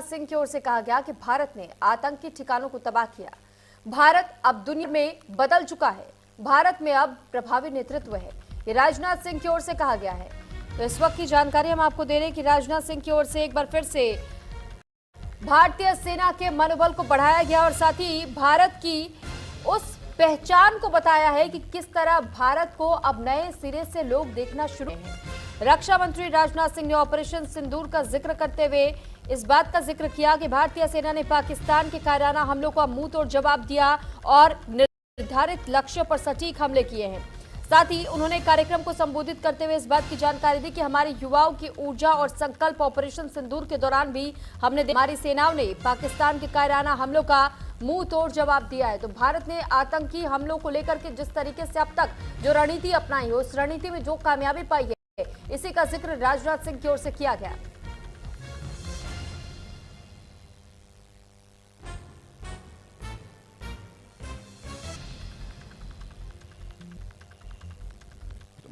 सिंह की ओर से कहा गया कि भारत ने आतंकी ठिकानों को तबाह किया। भारत अब दुनिया में बदल चुका है। भारत में अब प्रभावी नेतृत्व है। ये राजनाथ सिंह की ओर से कहा गया है। तो इस वक्त की जानकारी हम आपको दे रहे हैं कि राजनाथ सिंह की ओर से एक बार फिर से भारतीय सेना के मनोबल को बढ़ाया गया और साथ ही भारत की उस पहचान को बताया है कि किस तरह भारत को अब नए सिरे से लोग देखना शुरू हैं। रक्षा मंत्री राजनाथ सिंह ने ऑपरेशन सिंदूर का जिक्र करते हुए इस बात का जिक्र किया कि भारतीय सेना ने पाकिस्तान के कायराना हमलों का मुंह तोड़ जवाब दिया और निर्धारित लक्ष्य पर सटीक हमले किए हैं। साथ ही उन्होंने कार्यक्रम को संबोधित करते हुए इस बात की जानकारी दी कि हमारे युवाओं की ऊर्जा और संकल्प ऑपरेशन सिंदूर के दौरान भी हमारी सेनाओं ने पाकिस्तान के कायराना हमलों का मुंह तोड़ जवाब दिया है। तो भारत ने आतंकी हमलों को लेकर के जिस तरीके से अब तक जो रणनीति अपनाई है, उस रणनीति में जो कामयाबी पाई है, इसी का जिक्र राजनाथ सिंह की ओर से किया गया।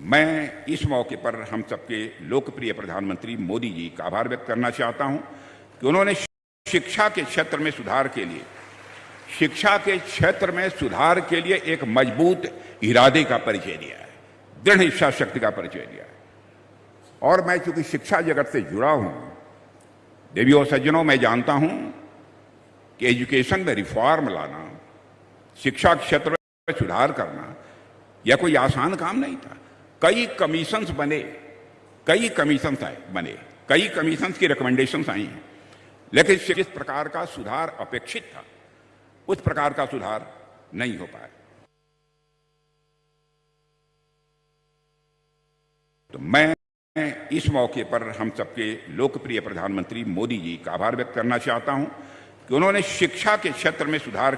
मैं इस मौके पर हम सबके लोकप्रिय प्रधानमंत्री मोदी जी का आभार व्यक्त करना चाहता हूं कि उन्होंने शिक्षा के क्षेत्र में सुधार के लिए एक मजबूत इरादे का परिचय दिया है, दृढ़ इच्छा शक्ति का परिचय दिया है। और मैं चूंकि शिक्षा जगत से जुड़ा हूं, देवियों सज्जनों, मैं जानता हूं कि एजुकेशन में रिफॉर्म लाना, शिक्षा क्षेत्र में सुधार करना यह कोई आसान काम नहीं था। कई कमीशंस की रिकमेंडेशंस आई हैं, लेकिन जिस प्रकार का सुधार अपेक्षित था उस प्रकार का सुधार नहीं हो पाया। तो मैं इस मौके पर हम सबके लोकप्रिय प्रधानमंत्री मोदी जी का आभार व्यक्त करना चाहता हूं कि उन्होंने शिक्षा के क्षेत्र में सुधार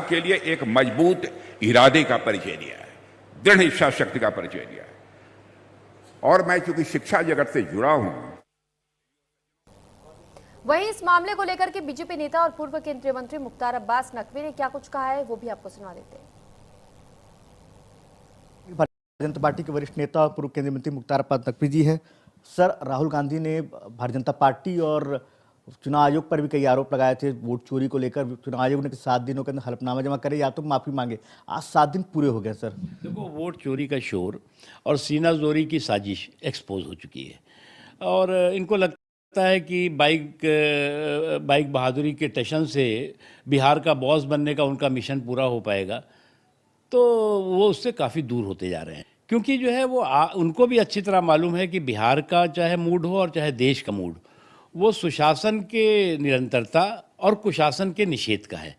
के लिए एक मजबूत इरादे का परिचय दिया है, दृढ़ इच्छा शक्ति का परिचय दिया है। और मैं चूंकि शिक्षा जगत से जुड़ा हूं। वहीं इस मामले को लेकर के बीजेपी नेता और पूर्व केंद्रीय मंत्री मुख्तार अब्बास नकवी ने क्या कुछ कहा है, वो भी आपको सुना देते हैं। भारतीय जनता पार्टी के वरिष्ठ नेता और पूर्व केंद्रीय मंत्री मुख्तार अब्बास नकवी जी हैं। सर, राहुल गांधी ने भारतीय जनता पार्टी और चुनाव आयोग पर भी कई आरोप लगाए थे वोट चोरी को लेकर। चुनाव आयोग ने 7 दिनों के अंदर हलफनामा जमा करे या तो माफी मांगे। आज 7 दिन पूरे हो गए। सर देखो, वोट चोरी का शोर और सीनाजोरी की साजिश एक्सपोज हो चुकी है और इनको लगता है कि बाइक बहादुरी के टशन से बिहार का बॉस बनने का उनका मिशन पूरा हो पाएगा, तो वो उससे काफ़ी दूर होते जा रहे हैं। क्योंकि जो है वो उनको भी अच्छी तरह मालूम है कि बिहार का चाहे मूड हो और चाहे देश का मूड, वो सुशासन के निरंतरता और कुशासन के निषेध का है।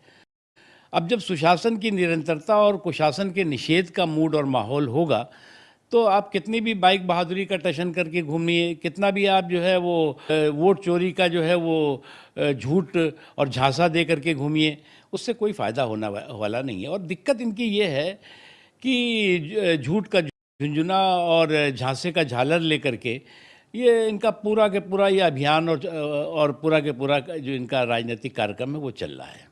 अब जब सुशासन की निरंतरता और कुशासन के निषेध का मूड और माहौल होगा, तो आप कितनी भी बाइक बहादुरी का टशन करके घूमिए, कितना भी आप जो है वो वोट चोरी का जो है वो झूठ और झांसा दे करके घूमिए, उससे कोई फ़ायदा होना वाला नहीं है। और दिक्कत इनकी ये है कि झूठ का झुंझुना और झांसे का झालर लेकर के ये इनका पूरा के पूरा ये अभियान और पूरा के पूरा जो इनका राजनीतिक कार्यक्रम है वो चल रहा है।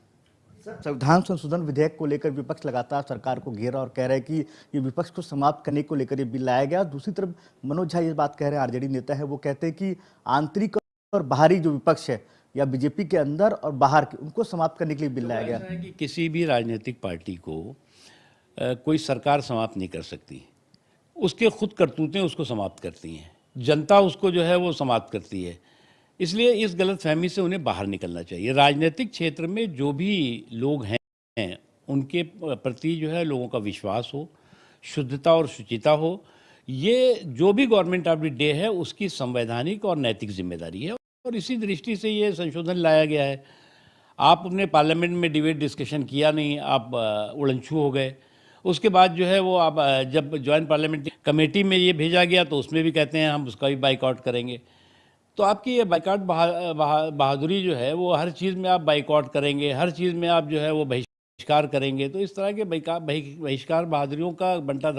संविधान संशोधन विधेयक को लेकर विपक्ष लगातार सरकार को घेरा और कह रहे हैं कि ये विपक्ष को समाप्त करने को लेकर ये बिल लाया गया। दूसरी तरफ मनोज झा ये बात कह रहे हैं, आरजेडी नेता है, वो कहते हैं कि आंतरिक और बाहरी जो विपक्ष है या बीजेपी के अंदर और बाहर के, उनको समाप्त करने के लिए बिल लाया गया है। कि किसी भी राजनीतिक पार्टी को कोई सरकार समाप्त नहीं कर सकती, उसके खुद करतूतें उसको समाप्त करती हैं, जनता उसको जो है वो समाप्त करती है। इसलिए इस गलतफहमी से उन्हें बाहर निकलना चाहिए। राजनीतिक क्षेत्र में जो भी लोग हैं उनके प्रति जो है लोगों का विश्वास हो, शुद्धता और शुचिता हो। ये जो भी गवर्नमेंट ऑफ द डे है उसकी संवैधानिक और नैतिक जिम्मेदारी है और इसी दृष्टि से ये संशोधन लाया गया है। आप अपने पार्लियामेंट में डिबेट डिस्कशन किया नहीं, आप उड़नछू हो गए। उसके बाद जो है वो आप जब जॉइंट पार्लियामेंट्री कमेटी में ये भेजा गया तो उसमें भी कहते हैं हम उसका भी बाइकआउट करेंगे। तो आपकी ये बाइकआउट बहादुरी जो है वो हर चीज़ में आप बाइकआउट करेंगे, हर चीज़ में आप जो है वो बहिष्कार करेंगे, तो इस तरह के बहिष्कार बहादुरियों का बंटाधार